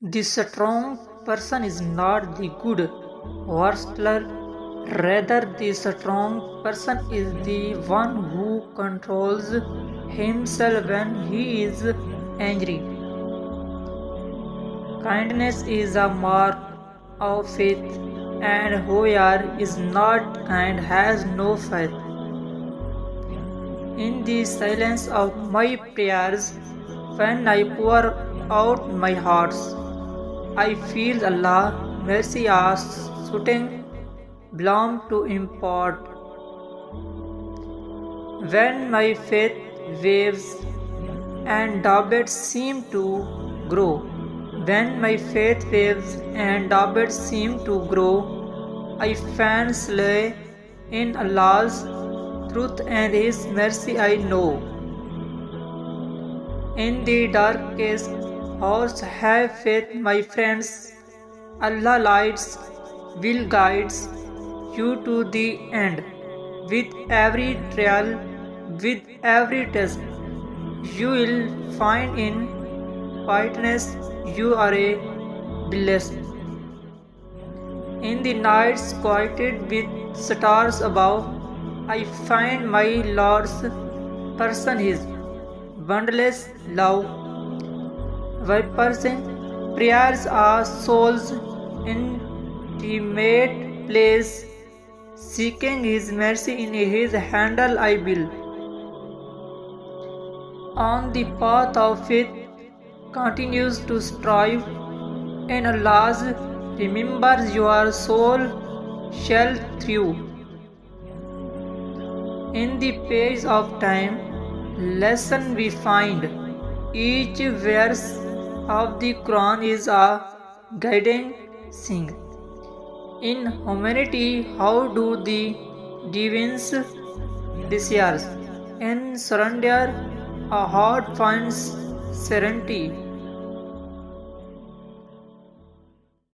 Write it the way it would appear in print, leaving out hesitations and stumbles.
The strong person is not the good wrestler, rather, the strong person is the one who controls himself when he is angry. Kindness is a mark of faith, and whoever is not kind has no faith. In the silence of my prayers, when I pour out my hearts, I feel Allah mercy asks shooting bloom to import. When my faith waves and doubts seem to grow, when my faith waves and doubts seem to grow, I find slay in Allah's truth and His mercy I know. In the darkest hours have faith, my friends. Allah lights will guides you to the end. With every trial, with every test, you will find in quietness you are a blessed. In the nights quieted with stars above, I find my Lord's person His boundless love. Vipers in prayers are soul's intimate place, seeking His mercy in His handle I will. On the path of faith continues to strive, and Allah's remembers your soul shall thrive. In the page of time, lesson we find. Each verse of the Quran is a guiding sing. In humanity, how do the divines desires and surrender a heart finds serenity.